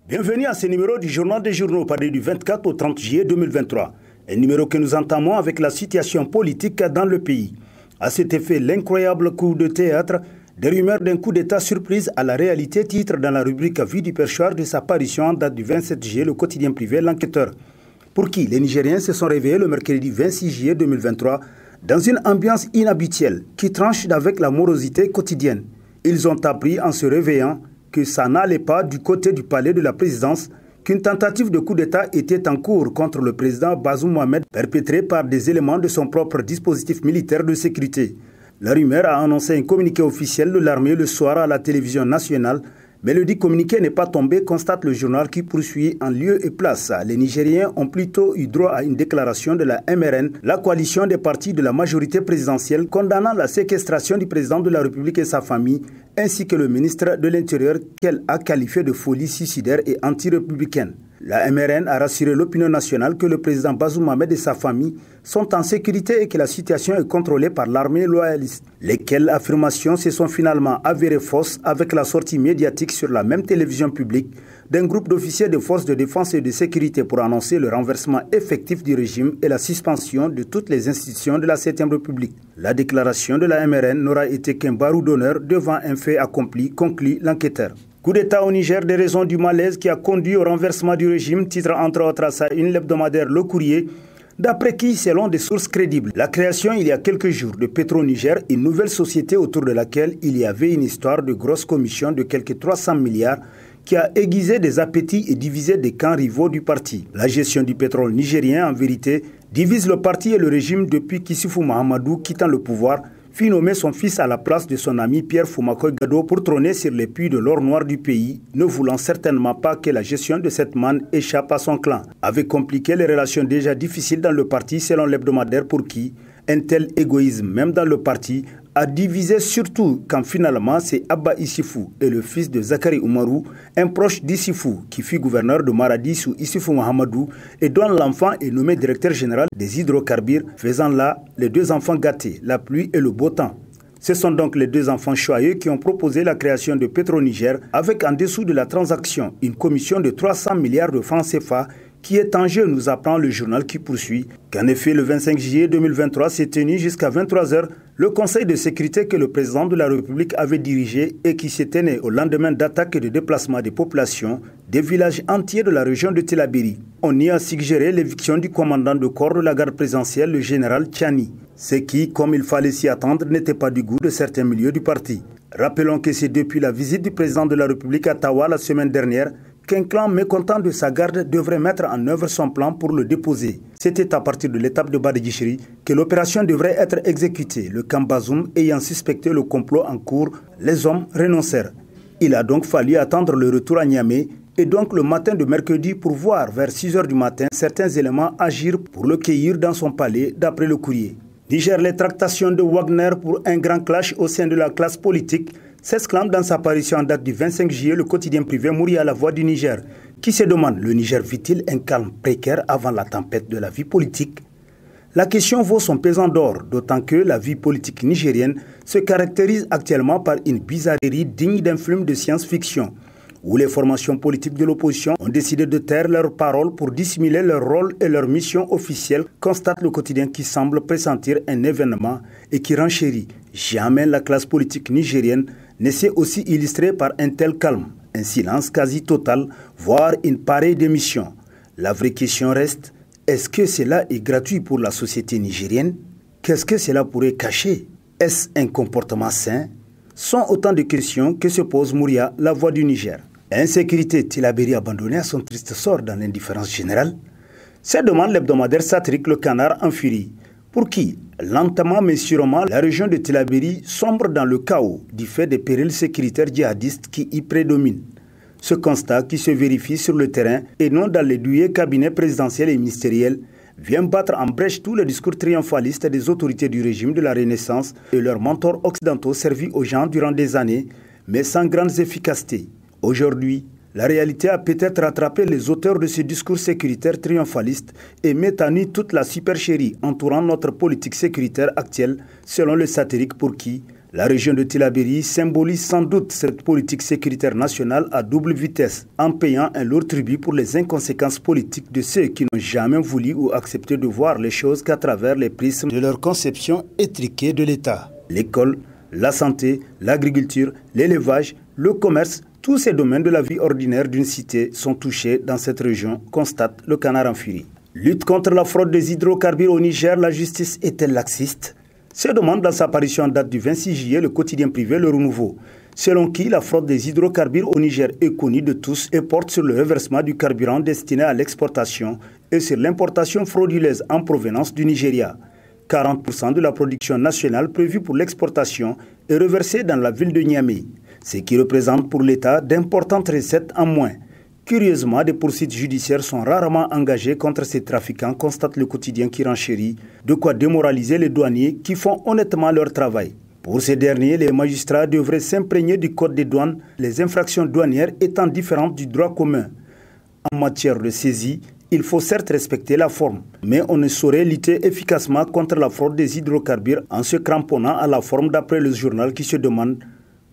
Bienvenue à ce numéro du Journal des Journaux paru du 24 au 30 juillet 2023. Un numéro que nous entamons avec la situation politique dans le pays. À cet effet, l'incroyable coup de théâtre, des rumeurs d'un coup d'État surprise à la réalité titre dans la rubrique Vie du perchoir de sa parution en date du 27 juillet, le quotidien privé L'Enquêteur. Pour qui les Nigériens se sont réveillés le mercredi 26 juillet 2023 dans une ambiance inhabituelle qui tranche avec la morosité quotidienne. Ils ont appris en se réveillant que ça n'allait pas du côté du palais de la présidence, qu'une tentative de coup d'État était en cours contre le président Bazoum Mohamed, perpétrée par des éléments de son propre dispositif militaire de sécurité. La rumeur a annoncé un communiqué officiel de l'armée le soir à la télévision nationale, mais le dit communiqué n'est pas tombé, constate le journal qui poursuit en lieu et place. Les Nigériens ont plutôt eu droit à une déclaration de la MRN, la coalition des partis de la majorité présidentielle, condamnant la séquestration du président de la République et sa famille, ainsi que le ministre de l'Intérieur qu'elle a qualifié de folie suicidaire et anti-républicaine. La MRN a rassuré l'opinion nationale que le président Bazoum Mohamed et sa famille sont en sécurité et que la situation est contrôlée par l'armée loyaliste. Lesquelles affirmations se sont finalement avérées fausses avec la sortie médiatique sur la même télévision publique d'un groupe d'officiers des forces de défense et de sécurité pour annoncer le renversement effectif du régime et la suspension de toutes les institutions de la 7e République. La déclaration de la MRN n'aura été qu'un barreau d'honneur devant un fait accompli, conclut l'enquêteur. Coup d'État au Niger, des raisons du malaise qui a conduit au renversement du régime, titre entre autres à sa une l'hebdomadaire Le Courrier, d'après qui, selon des sources crédibles, la création il y a quelques jours de Petro-Niger, une nouvelle société autour de laquelle il y avait une histoire de grosse commission de quelques 300 milliards qui a aiguisé des appétits et divisé des camps rivaux du parti. La gestion du pétrole nigérien, en vérité, divise le parti et le régime depuis qu'Issoufou Mahamadou, quittant le pouvoir, fit nommer son fils à la place de son ami Pierre Foumakoy Gado pour trôner sur les puits de l'or noir du pays, ne voulant certainement pas que la gestion de cette manne échappe à son clan. Avait compliqué les relations déjà difficiles dans le parti selon l'hebdomadaire pour qui un tel égoïsme, même dans le parti, a divisé surtout quand finalement c'est Abba Issifou et le fils de Zakari Oumarou, un proche d'Issifou qui fut gouverneur de Maradi sous Issifou Mahamadou et dont l'enfant est nommé directeur général des hydrocarbures, faisant là les deux enfants gâtés, la pluie et le beau temps. Ce sont donc les deux enfants choyeux qui ont proposé la création de Petro-Niger avec en dessous de la transaction une commission de 300 milliards de francs CFA qui est en jeu, nous apprend le journal qui poursuit qu'en effet, le 25 juillet 2023 s'est tenu jusqu'à 23 h le Conseil de sécurité que le président de la République avait dirigé et qui s'est tenu au lendemain d'attaques et de déplacements des populations des villages entiers de la région de Tillabéri. On y a suggéré l'éviction du commandant de corps de la garde présidentielle, le général Tchani, ce qui, comme il fallait s'y attendre, n'était pas du goût de certains milieux du parti. Rappelons que c'est depuis la visite du président de la République à Tawa la semaine dernière qu'un clan mécontent de sa garde devrait mettre en œuvre son plan pour le déposer. C'était à partir de l'étape de Badegishiri que l'opération devrait être exécutée. Le camp Bazoum ayant suspecté le complot en cours, les hommes renoncèrent. Il a donc fallu attendre le retour à Niamey et donc le matin de mercredi pour voir vers 6 h du matin certains éléments agir pour le cueillir dans son palais d'après le courrier. Niger, les tractations de Wagner pour un grand clash au sein de la classe politique s'exclame dans sa parution en date du 25 juillet le quotidien privé Mouria, la voix du Niger, qui se demande, le Niger vit-il un calme précaire avant la tempête de la vie politique? La question vaut son pesant d'or, d'autant que la vie politique nigérienne se caractérise actuellement par une bizarrerie digne d'un film de science-fiction, où les formations politiques de l'opposition ont décidé de taire leurs paroles pour dissimuler leur rôle et leur mission officielle, constate le quotidien qui semble pressentir un événement et qui renchérit. Jamais la classe politique nigérienne ne s'est aussi illustrée par un tel calme, un silence quasi total, voire une pareille démission. La vraie question reste, est-ce que cela est gratuit pour la société nigérienne? Qu'est-ce que cela pourrait cacher? Est-ce un comportement sain? Sont autant de questions que se pose Mouria, la voix du Niger. Insécurité, Tillabéri abandonné à son triste sort dans l'indifférence générale? Se demande l'hebdomadaire satirique Le Canard en furie. Pour qui, lentement mais sûrement, la région de Tillabéri sombre dans le chaos du fait des périls sécuritaires djihadistes qui y prédominent. Ce constat qui se vérifie sur le terrain et non dans les douillets cabinets présidentiels et ministériels vient battre en brèche tous les discours triomphalistes des autorités du régime de la Renaissance et leurs mentors occidentaux servis aux gens durant des années, mais sans grandes efficacités. Aujourd'hui, la réalité a peut-être rattrapé les auteurs de ce discours sécuritaire triomphaliste et met à nu toute la supercherie entourant notre politique sécuritaire actuelle, selon le satirique pour qui La région de Tillabéri symbolise sans doute cette politique sécuritaire nationale à double vitesse, en payant un lourd tribut pour les inconséquences politiques de ceux qui n'ont jamais voulu ou accepté de voir les choses qu'à travers les prismes de leur conception étriquée de l'État. L'école, la santé, l'agriculture, l'élevage, le commerce, tous ces domaines de la vie ordinaire d'une cité sont touchés dans cette région, constate le Canard en furie. Lutte contre la fraude des hydrocarbures au Niger, la justice est-elle laxiste ? Se demande dans sa parution en date du 26 juillet le quotidien privé Le Renouveau, selon qui la fraude des hydrocarbures au Niger est connue de tous et porte sur le reversement du carburant destiné à l'exportation et sur l'importation frauduleuse en provenance du Nigeria. 40% de la production nationale prévue pour l'exportation est reversée dans la ville de Niamey, ce qui représente pour l'État d'importantes recettes en moins. Curieusement, des poursuites judiciaires sont rarement engagées contre ces trafiquants, constate le quotidien qui renchérit, de quoi démoraliser les douaniers qui font honnêtement leur travail. Pour ces derniers, les magistrats devraient s'imprégner du code des douanes, les infractions douanières étant différentes du droit commun. En matière de saisie, il faut certes respecter la forme, mais on ne saurait lutter efficacement contre la fraude des hydrocarbures en se cramponnant à la forme d'après le journal qui se demande,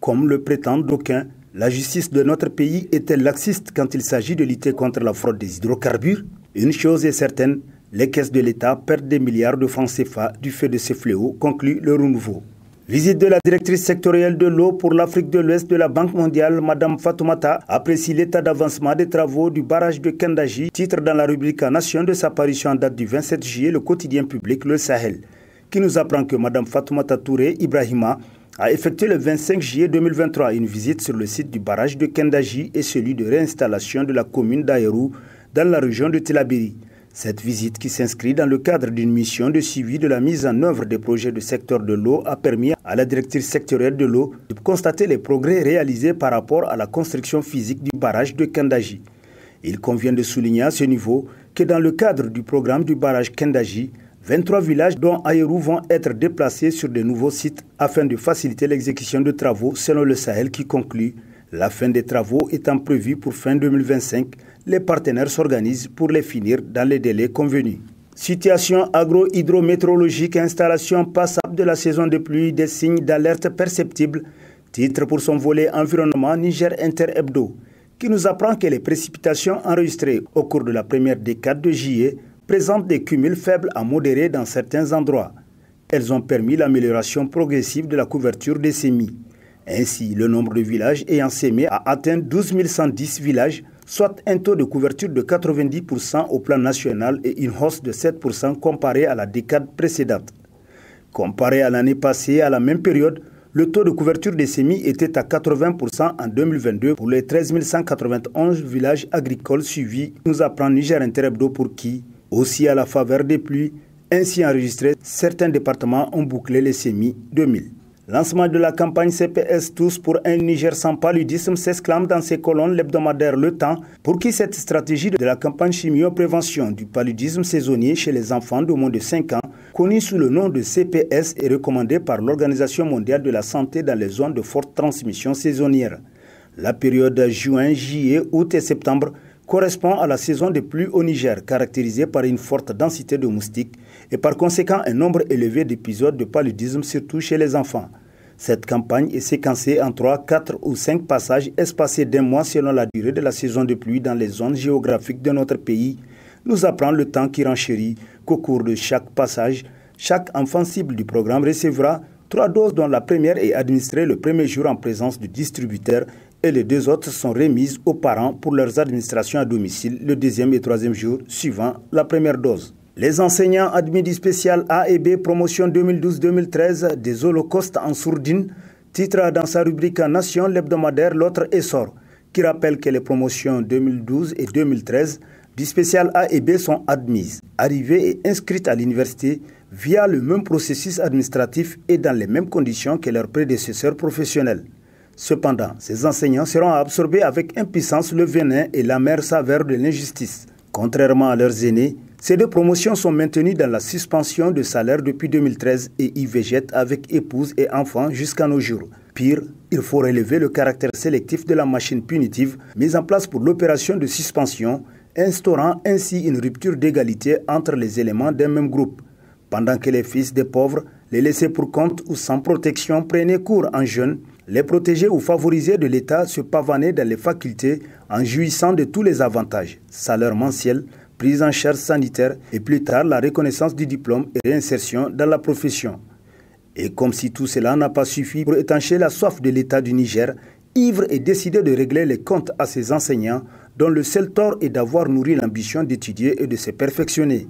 comme le prétendent d'aucuns, la justice de notre pays est-elle laxiste quand il s'agit de lutter contre la fraude des hydrocarbures? Une chose est certaine, les caisses de l'État perdent des milliards de francs CFA du fait de ces fléaux, conclut Le Renouveau. Visite de la directrice sectorielle de l'eau pour l'Afrique de l'Ouest de la Banque mondiale, Mme Fatoumata, apprécie l'état d'avancement des travaux du barrage de Kendaji, titre dans la rubrique Nation de sa parution en date du 27 juillet, le quotidien public Le Sahel, qui nous apprend que Mme Fatoumata Touré Ibrahima a effectué le 25 juillet 2023 une visite sur le site du barrage de Kendaji et celui de réinstallation de la commune d'Aérou dans la région de Tillabéri. Cette visite, qui s'inscrit dans le cadre d'une mission de suivi de la mise en œuvre des projets du secteur de l'eau, a permis à la directrice sectorielle de l'eau de constater les progrès réalisés par rapport à la construction physique du barrage de Kendaji. Il convient de souligner à ce niveau que dans le cadre du programme du barrage Kendaji, 23 villages dont Aérou vont être déplacés sur de nouveaux sites afin de faciliter l'exécution de travaux selon le Sahel qui conclut. La fin des travaux étant prévue pour fin 2025, les partenaires s'organisent pour les finir dans les délais convenus. Situation agro-hydrométéorologique, installation passable de la saison de pluie, des signes d'alerte perceptibles. Titre pour son volet environnement Niger Inter Hebdo, qui nous apprend que les précipitations enregistrées au cours de la première décade de juillet présentent des cumuls faibles à modérés dans certains endroits. Elles ont permis l'amélioration progressive de la couverture des semis. Ainsi, le nombre de villages ayant sémé a atteint 12 110 villages, soit un taux de couverture de 90% au plan national et une hausse de 7% comparé à la décade précédente. Comparé à l'année passée, à la même période, le taux de couverture des semis était à 80% en 2022 pour les 13 191 villages agricoles suivis, nous apprend Niger Inter Hebdo pour qui, aussi à la faveur des pluies, ainsi enregistrées, certains départements ont bouclé les semis 2000. Lancement de la campagne CPS Tous pour un Niger sans paludisme s'exclame dans ses colonnes l'hebdomadaire Le Temps, pour qui cette stratégie de la campagne chimio-prévention du paludisme saisonnier chez les enfants de moins de 5 ans, connue sous le nom de CPS, est recommandée par l'Organisation mondiale de la santé dans les zones de forte transmission saisonnière. La période juin, juillet, août et septembre correspond à la saison des pluies au Niger, caractérisée par une forte densité de moustiques et par conséquent un nombre élevé d'épisodes de paludisme, surtout chez les enfants. Cette campagne est séquencée en 3, 4 ou 5 passages espacés d'un mois selon la durée de la saison de pluie dans les zones géographiques de notre pays. Nous apprend Le Temps qui renchérit qu'au cours de chaque passage, chaque enfant cible du programme recevra 3 doses dont la première est administrée le premier jour en présence du distributeur et les 2 autres sont remises aux parents pour leurs administrations à domicile le 2e et 3e jour suivant la première dose. Les enseignants admis du spécial A et B promotion 2012-2013 des holocaustes en sourdine, titre dans sa rubrique Nation l'hebdomadaire L'autre essor, qui rappelle que les promotions 2012 et 2013 du spécial A et B sont admises, arrivées et inscrites à l'université via le même processus administratif et dans les mêmes conditions que leurs prédécesseurs professionnels. Cependant, ces enseignants seront absorbés avec impuissance le venin et l'amère saveur de l'injustice. Contrairement à leurs aînés, ces 2 promotions sont maintenues dans la suspension de salaire depuis 2013 et y végètent avec épouse et enfants jusqu'à nos jours. Pire, il faut relever le caractère sélectif de la machine punitive mise en place pour l'opération de suspension, instaurant ainsi une rupture d'égalité entre les éléments d'un même groupe. Pendant que les fils des pauvres, Les laissés pour compte ou sans protection prenaient cours en jeunes. Les protégés ou favorisés de l'État se pavanaient dans les facultés en jouissant de tous les avantages, salaire mensuel, prise en charge sanitaire et plus tard la reconnaissance du diplôme et réinsertion dans la profession. Et comme si tout cela n'a pas suffi pour étancher la soif de l'État du Niger, ivre et décidé de régler les comptes à ses enseignants, dont le seul tort est d'avoir nourri l'ambition d'étudier et de se perfectionner.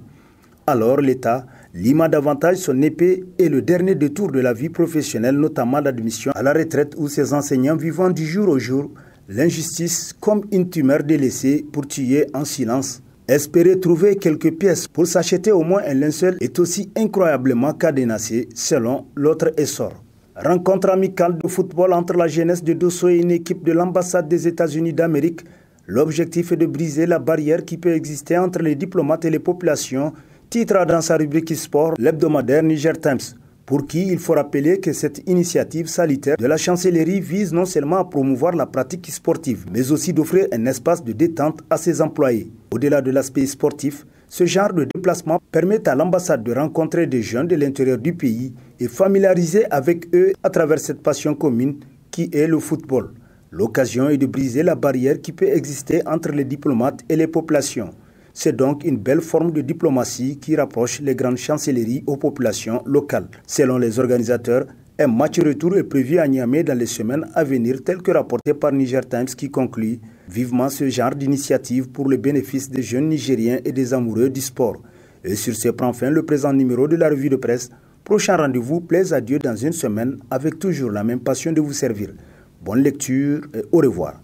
Alors l'État lima davantage son épée et le dernier détour de la vie professionnelle, notamment l'admission à la retraite où ces enseignants vivant du jour au jour l'injustice comme une tumeur délaissée pour tuer en silence. Espérer trouver quelques pièces pour s'acheter au moins un linceul est aussi incroyablement cadenassé selon l'autre essor. Rencontre amicale de football entre la jeunesse de Dosso et une équipe de l'ambassade des États-Unis d'Amérique. L'objectif est de briser la barrière qui peut exister entre les diplomates et les populations, titre dans sa rubrique sport l'hebdomadaire Niger Times, pour qui il faut rappeler que cette initiative salutaire de la chancellerie vise non seulement à promouvoir la pratique sportive, mais aussi d'offrir un espace de détente à ses employés. Au-delà de l'aspect sportif, ce genre de déplacement permet à l'ambassade de rencontrer des jeunes de l'intérieur du pays et familiariser avec eux à travers cette passion commune qui est le football. L'occasion est de briser la barrière qui peut exister entre les diplomates et les populations. C'est donc une belle forme de diplomatie qui rapproche les grandes chancelleries aux populations locales. Selon les organisateurs, un match retour est prévu à Niamey dans les semaines à venir, tel que rapporté par Niger Times qui conclut vivement ce genre d'initiative pour le bénéfice des jeunes Nigériens et des amoureux du sport. Et sur ce prend fin le présent numéro de la revue de presse. Prochain rendez-vous, plaise à Dieu dans une semaine avec toujours la même passion de vous servir. Bonne lecture et au revoir.